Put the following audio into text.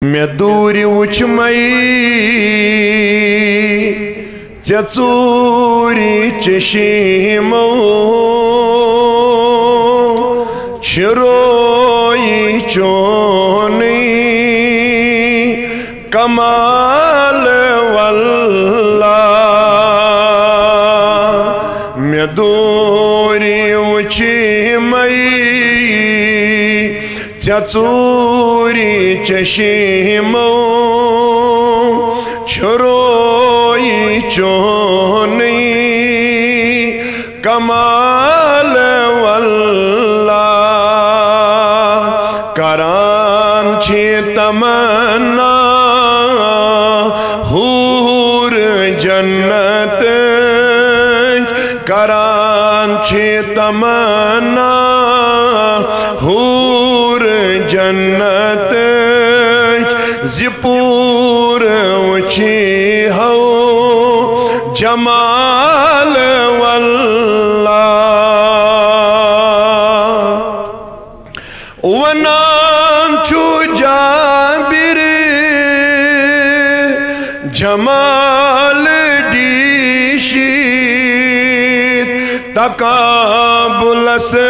میں دوری وچھ مئی ژے ژوٗری چشیمو چھروئی چونی کمال واللہ میں دوری وچھ مئی ژے ژوٗری چشیمو چھروئی چونی کمال واللہ کران چھی تمنا حور جنت کران چھی تمنا حور جنت زپور وچھی ہو جمال واللہ ونان چھو جابر جمال دیشیت تقابل سے